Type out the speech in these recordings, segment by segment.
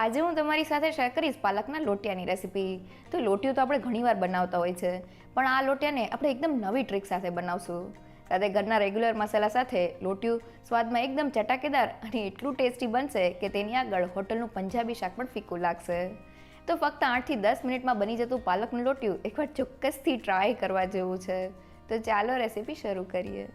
આજે હું તમારી સાથે શેર કરીશ પાલકના લોટિયાની રેસીપી. તો લોટિયું તો આપણે ઘણીવાર બનાવતા હોય છે, પણ આ લોટિયાને આપણે એકદમ નવી ટ્રીક સાથે બનાવશું. સાથે ઘરના રેગ્યુલર મસાલા સાથે લોટિયું સ્વાદમાં એકદમ ચટાકેદાર અને એટલું ટેસ્ટી બનશે કે તેની આગળ હોટલનું પંજાબી શાક પણ ફીકું લાગશે. તો ફક્ત 8 થી 10 મિનિટમાં બની જતું પાલકનું લોટિયું એકવાર ચોક્કસથી ટ્રાય કરવા જેવું છે. તો ચાલો રેસીપી શરૂ કરીએ.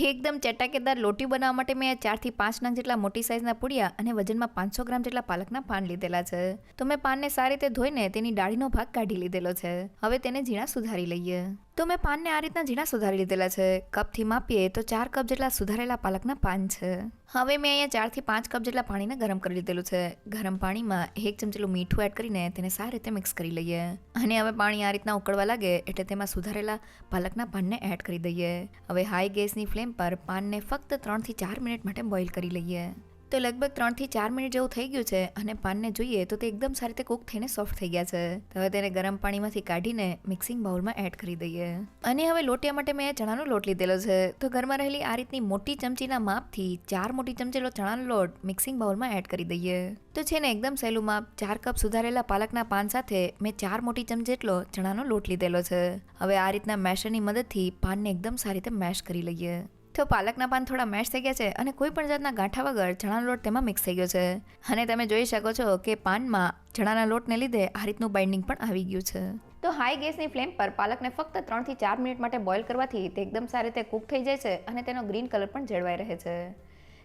એકદમ ચટાકેદાર લોટી બનાવવા માટે મેં 4 થી 5 નંગ જેટલા મોટી સાઇઝના પૂડિયા અને વજનમાં 500 ગ્રામ જેટલા પાલકના પાન લીધેલા છે. તો મેં પાનને સારી રીતે ધોઈને તેની ડાળીનો ભાગ કાઢી લીધેલો છે. હવે તેને ઝીણા સુધારી લઈએ. તો મેં પાનને આ રીતના ઝીણા સુધારી લીધેલા છે. કપથી માપીએ તો 4 કપ જેટલા સુધારેલા પાલકના પાન છે. હવે મેં અહીંયા 4 થી 5 કપ જેટલા પાણીને ગરમ કરી લીધેલું છે. ગરમ પાણીમાં 1 ચમચેલું મીઠું એડ કરીને તેને સારી રીતે મિક્સ કરી લઈએ. અને હવે પાણી આ રીતના ઉકળવા લાગે એટલે તેમાં સુધારેલા પાલકના પાનને એડ કરી દઈએ. હવે હાઈ ગેસની ફ્લેમ પર પાનને ફક્ત 3 થી 4 મિનિટ માટે બોઇલ કરી લઈએ. તો લગભગ 3 થી 4 મિનિટ જેવું થઈ ગયું છે અને પાનને જોઈએ તો તે એકદમ સારી રીતે કૂક થઈને સોફ્ટ થઈ ગયા છે. તો હવે તેને ગરમ પાણીમાંથી કાઢીને મિક્સિંગ બાઉલમાં એડ કરી દઈએ. અને હવે લોટિયા માટે મેં ચણાનો લોટ લીધેલો છે. તો ઘરમાં રહેલી આ રીતની મોટી ચમચીના માપથી 4 મોટી ચમચીનો ચણાનો લોટ મિક્સિંગ બાઉલમાં એડ કરી દઈએ. તો છે ને એકદમ સહેલું માપ 4 કપ સુધારેલા પાલકના પાન સાથે મેં 4 મોટી ચમચી જેટલો ચણાનો લોટ લીધેલો છે. હવે આ રીતના મેશરની મદદથી પાનને એકદમ સારી રીતે મેશ કરી લઈએ. તો પાલકના પાન થોડા મેશ થઈ ગયા છે અને કોઈ પણ જાતના ગાંઠા વગર ચણાનો લોટ તેમાં મિક્સ થઈ ગયો છે. અને તમે જોઈ શકો છો કે પાનમાં ચણાના લોટને લીધે આ રીતનું બાઇન્ડિંગ પણ આવી ગયું છે. તો હાઈ ગેસની ફ્લેમ પર પાલકને ફક્ત 3 થી 4 મિનિટ માટે બોઇલ કરવાથી તે એકદમ સારી રીતે કૂક થઈ જાય છે અને તેનો ગ્રીન કલર પણ જળવાઈ રહે છે.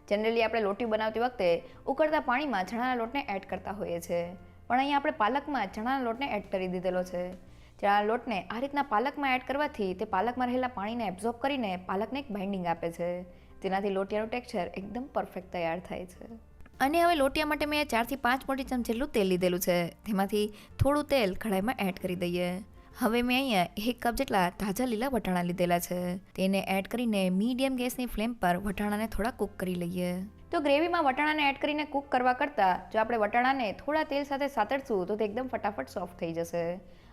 જનરલી આપણે લોટી બનાવતી વખતે ઉકળતા પાણીમાં ચણાના લોટને એડ કરતા હોઈએ છીએ, પણ અહીંયા આપણે પાલકમાં ચણાના લોટને એડ કરી દીધેલો છે. ચણાના લોટને આ રીતના પાલકમાં એડ કરવાથી તે પાલકમાં રહેલા પાણીને એબ્ઝોર્બ કરીને પાલકને એક બાઇન્ડિંગ આપે છે, જેનાથી લોટિયાનું ટેક્સચર એકદમ પરફેક્ટ તૈયાર થાય છે. અને હવે લોટિયા માટે મેં 4 થી 5 મોટી ચમચી જેટલું તેલ લીધેલું છે. તેમાંથી થોડું તેલ કઢાઈમાં એડ કરી દઈએ. હવે મેં અહીંયા 1 કપ જેટલા તાજા લીલા વટાણા લીધેલા છે. તેને એડ કરીને મીડિયમ ગેસની ફ્લેમ પર વટાણાને થોડા કૂક કરી લઈએ. તો ગ્રેવીમાં વટાણાને એડ કરીને કૂક કરવા કરતાં જો આપણે વટાણાને થોડા તેલ સાથે સાતળશું તો તે એકદમ ફટાફટ સોફ્ટ થઈ જશે.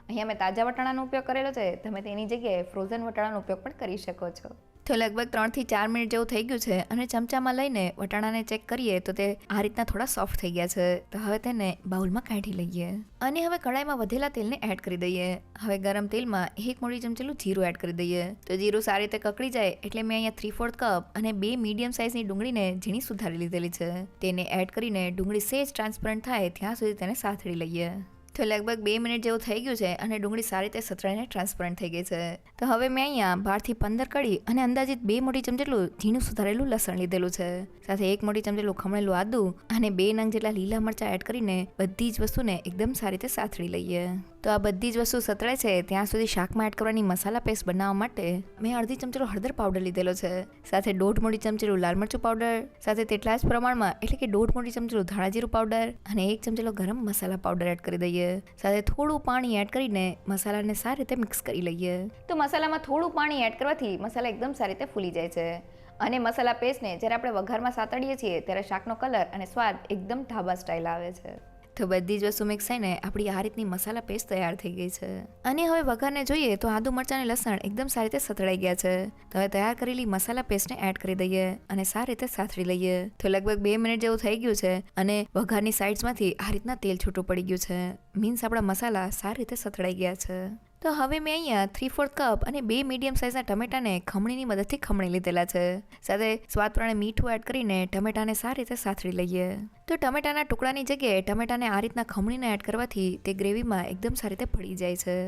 અહીંયા મેં તાજા વટાણાનો ઉપયોગ કરેલો છે. તમે તેની જગ્યાએ ફ્રોઝન વટાણાનો ઉપયોગ પણ કરી શકો છો. તો લગભગ 3 થી 4 મિનિટ જેવું થઈ ગયું છે અને ચમચામાં લઈને વટાણાને ચેક કરીએ તો તે આ રીતના થોડા સોફ્ટ થઈ ગયા છે. તો હવે તેને બાઉલમાં કાઢી લઈએ. અને હવે કઢાઈમાં વધેલા તેલને એડ કરી દઈએ. હવે ગરમ તેલમાં 1 મોટી ચમચેલું જીરું એડ કરી દઈએ. તો જીરું સારી રીતે કકડી જાય એટલે મેં અહીંયા 3/4 કપ અને 2 મીડિયમ સાઇઝની ડુંગળીને ઝીણી સુધારી લીધેલી છે. તેને એડ કરીને ડુંગળી સેજ ટ્રાન્સપરન્ટ થાય ત્યાં સુધી તેને સાતળી લઈએ. તો લગભગ 2 મિનિટ જેવું થઈ ગયું છે અને ડુંગળી સારી રીતે સતરાઈને ટ્રાન્સપરન્ટ થઈ ગઈ છે. તો હવે મેં અહીંયા 12 થી 15 કળી અને અંદાજિત 2 મોટી ચમચી જેટલું ઝીણું સુધારેલું લસણ લીધેલું છે. સાથે 1 મોટી ચમચી જેટલું ખમણેલું આદુ અને 2 નંગ જેટલા લીલા મરચાં એડ કરીને બધી જ વસ્તુને એકદમ સારી રીતે સાતળી લઈએ. તો આ બધી જ વસ્તુ સતળાય છે ત્યાં સુધી શાકમાં એડ કરવાની મસાલા પેસ્ટ બનાવવા માટે મેં અડધી ચમચીનો હળદર પાવડર લીધેલો છે. સાથે 1.5 મોટી ચમચીનું લાલ મરચું પાવડર, સાથે તેટલા જ પ્રમાણમાં એટલે કે 1.5 મોટી ચમચીનું ધાણા જીરું પાવડર અને 1 ચમચીનો ગરમ મસાલા પાવડર એડ કરી દઈએ. સાથે થોડું પાણી એડ કરીને મસાલાને સારી રીતે મિક્સ કરી લઈએ. તો મસાલામાં થોડું પાણી એડ કરવાથી મસાલા એકદમ સારી રીતે ફૂલી જાય છે. અને મસાલા પેસ્ટને જ્યારે આપણે વઘારમાં સાતળીએ છીએ ત્યારે શાકનો કલર અને સ્વાદ એકદમ ઢાબા સ્ટાઇલ આવે છે. તો બધી જ વસ્તુ મિક્સ થઈને આપણી આ રીતની મસાલા પેસ્ટ તૈયાર થઈ ગઈ છે. અને હવે વઘારને જોઈએ તો આદુ મરચાં અને લસણ એકદમ સારી રીતે સતળાઈ ગયા છે. તો હવે તૈયાર કરેલી મસાલા પેસ્ટને એડ કરી દઈએ અને સારી રીતે સાતળી લઈએ. તો લગભગ 2 મિનિટ જેવું થઈ ગયું છે અને વઘારની સાઇડ્સમાંથી આ રીતના તેલ છૂટું પડી ગયું છે. મીન્સ આપણા મસાલા સારી રીતે સતળાઈ ગયા છે. તો હવે મેં અહીંયા 3/4 કપ અને 2 મીડિયમ સાઇઝના ટમેટાને ખમણીની મદદથી ખમણી લીધેલા છે. સાથે સ્વાદ પ્રમાણે મીઠું એડ કરીને ટમેટાને સારી રીતે સાતળી લઈએ. તો ટમેટાના ટુકડાની જગ્યાએ ટમેટાને આ રીતના ખમણીને એડ કરવાથી તે ગ્રેવીમાં એકદમ સારી રીતે પડી જાય છે.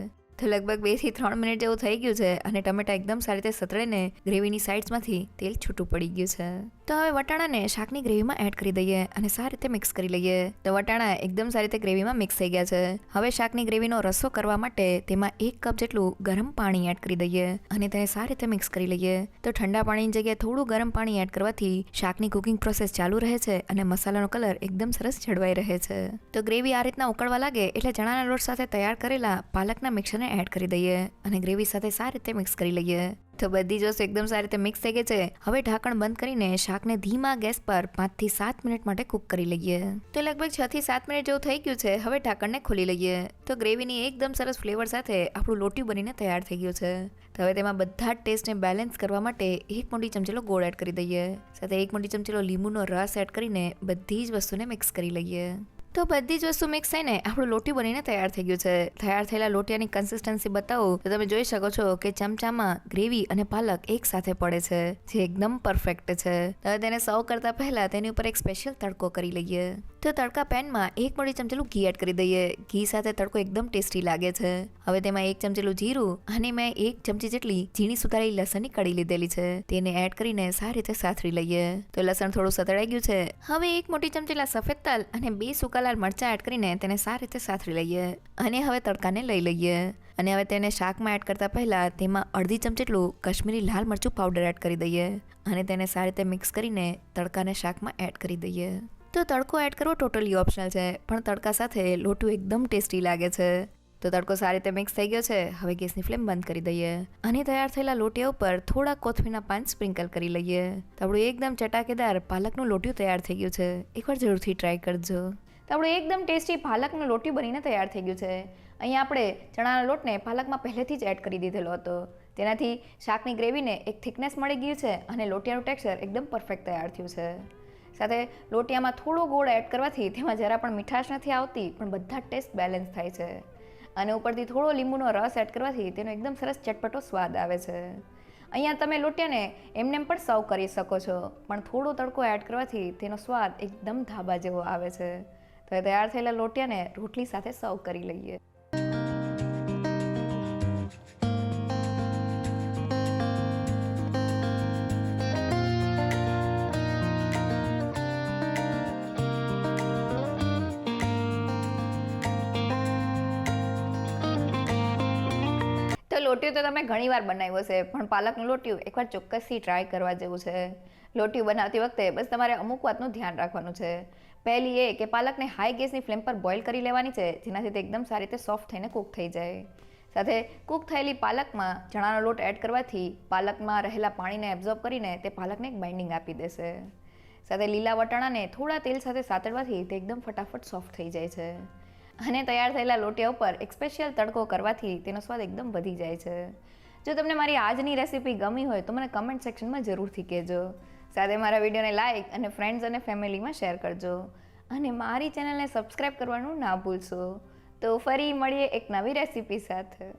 તો લગભગ 2 થી 3 મિનિટ જેવું થઈ ગયું છે અને ટમેટા એકદમ સારી રીતે સતળીને ગ્રેવીની સાઇડ્સમાંથી તેલ છૂટું પડી ગયું છે. તો હવે વટાણાને શાકની ગ્રેવીમાં એડ કરી દઈએ અને સારી રીતે મિક્સ કરી લઈએ. તો વટાણા એકદમ સારી રીતે ગ્રેવીમાં મિક્સ થઈ ગયા છે. હવે શાકની ગ્રેવીનો રસો કરવા માટે તેમાં 1 કપ જેટલું ગરમ પાણી એડ કરી દઈએ અને તેને સારી રીતે મિક્સ કરી લઈએ. તો ઠંડા પાણીની જગ્યાએ થોડું ગરમ પાણી એડ કરવાથી શાકની કુકિંગ પ્રોસેસ ચાલુ રહે છે અને મસાલાનો કલર એકદમ સરસ જળવાઈ રહે છે. તો ગ્રેવી આ રીતના ઉકળવા લાગે એટલે ચણાના લોટ સાથે તૈયાર કરેલા પાલકના મિક્સરને એડ કરી દઈએ અને ગ્રેવી સાથે સારી રીતે મિક્સ કરી લઈએ. તો બધી જ વસ્તુ એકદમ સારી રીતે મિક્સ થઈ ગઈ છે. હવે ઢાંકણ બંધ કરીને શાકને ધીમા ગેસ પર 5 થી 7 મિનિટ માટે કૂક કરી લઈએ. તો લગભગ 6 થી 7 મિનિટ જેવું થઈ ગયું છે. હવે ઢાંકણને ખોલી લઈએ. તો ગ્રેવીની એકદમ સરસ ફ્લેવર સાથે આપણું લોટિયું બનીને તૈયાર થઈ ગયું છે. તો હવે તેમાં બધા જ ટેસ્ટને બેલેન્સ કરવા માટે 1 મોટી ચમચીનો ગોળ એડ કરી દઈએ. સાથે 1 મોટી ચમચીનો લીંબુનો રસ એડ કરીને બધી જ વસ્તુને મિક્સ કરી લઈએ. તો બધી જ વસ્તુ મિક્સ થઈને આપણું લોટિયું બનીને તૈયાર થઈ ગયું છે. તૈયાર થયેલા લોટિયાની કન્સિસ્ટન્સી બતાવું તો તમે જોઈ શકો છો કે ચમચામાં ગ્રેવી અને પાલક એક સાથે પડે છે, જે એકદમ પરફેક્ટ છે. હવે તેને સર્વ કરતા પહેલા તેની ઉપર એક સ્પેશિયલ તડકો કરી લઈએ. તો તડકા પેનમાં 1 મોટી ચમચેલું ઘી એડ કરી દઈએ. ઘી સાથે તડકો એકદમ ટેસ્ટી લાગે છે. હવે તેમાં 1 ચમચેલું જીરું અને મેં 1 ચમચી જેટલી ઝીણી સુધારેલી લસણની કળી લીધેલી છે, તેને એડ કરીને સારી રીતે સાતરી લઈએ. તો લસણ થોડું સતળાઈ ગયું છે. હવે 1 મોટી ચમચેલા સફેદ તલ અને 2 સૂકા લાલ મરચાં એડ કરીને તેને સારી રીતે સાતરી લઈએ. અને હવે તડકાને લઈ લઈએ. અને હવે તેને શાકમાં એડ કરતા પહેલા તેમાં અડધી ચમચી જેટલું કાશ્મીરી લાલ મરચું પાવડર એડ કરી દઈએ અને તેને સારી રીતે મિક્સ કરીને તડકાને શાકમાં એડ કરી દઈએ. તો તડકો એડ કરવો ટોટલી ઓપ્શનલ છે, પણ તડકા સાથે લોટું એકદમ ટેસ્ટી લાગે છે. તો તડકો સારી રીતે મિક્સ થઈ ગયો છે. હવે ગેસની ફ્લેમ બંધ કરી દઈએ અને તૈયાર થયેલા લોટિયા ઉપર થોડા કોથમીરના પાન સ્પ્રિંકલ કરી લઈએ. તો આપણું એકદમ ચટાકેદાર પાલકનું લોટિયું તૈયાર થઈ ગયું છે. એકવાર જરૂરથી ટ્રાય કરજો. તો આપણું એકદમ ટેસ્ટી પાલકનું લોટિયું બનીને તૈયાર થઈ ગયું છે. અહીંયા આપણે ચણાના લોટને પાલકમાં પહેલેથી જ એડ કરી દીધેલો હતો. તેનાથી શાકની ગ્રેવીને એક થિકનેસ મળી ગયું છે અને લોટિયાનું ટેક્સચર એકદમ પરફેક્ટ તૈયાર થયું છે. સાથે લોટિયામાં થોડો ગોળ એડ કરવાથી તેમાં જરા પણ મીઠાશ નથી આવતી, પણ બધા ટેસ્ટ બેલેન્સ થાય છે. અને ઉપરથી થોડો લીંબુનો રસ એડ કરવાથી તેનો એકદમ સરસ ચટપટો સ્વાદ આવે છે. અહીંયા તમે લોટિયાને એમને પણ સર્વ કરી શકો છો, પણ થોડો તડકો એડ કરવાથી તેનો સ્વાદ એકદમ ધાબા જેવો આવે છે. તો તૈયાર થયેલા લોટિયાને રોટલી સાથે સર્વ કરી લઈએ. તો લોટિયું તો તમે ઘણીવાર બનાવ્યું હશે, પણ પાલકનું લોટિયું એકવાર ચોક્કસથી ટ્રાય કરવા જેવું છે. લોટિયું બનાવતી વખતે બસ તમારે અમુક વાતનું ધ્યાન રાખવાનું છે. પહેલી એ કે પાલકને હાઈ ગેસની ફ્લેમ પર બોઇલ કરી લેવાની છે, જેનાથી તે એકદમ સારી રીતે સોફ્ટ થઈને કૂક થઈ જાય. સાથે કૂક થયેલી પાલકમાં ચણાનો લોટ એડ કરવાથી પાલકમાં રહેલા પાણીને એબ્ઝોર્બ કરીને તે પાલકને એક બાઇન્ડિંગ આપી દેશે. સાથે લીલા વટાણાને થોડા તેલ સાથે સાતળવાથી તે એકદમ ફટાફટ સોફ્ટ થઈ જાય છે. અને તૈયાર થયેલા લોટિયા ઉપર એક સ્પેશિયલ તડકો કરવાથી તેનો સ્વાદ એકદમ વધી જાય છે. જો તમને મારી આજની રેસીપી ગમી હોય તો મને કમેન્ટ સેક્શનમાં જરૂરથી કહેજો. સાથે મારા વિડીયોને લાઇક અને ફ્રેન્ડ્સ અને ફેમિલીમાં શેર કરજો. અને મારી ચેનલને સબસ્ક્રાઈબ કરવાનું ના ભૂલશો. તો ફરી મળીએ એક નવી રેસીપી સાથે.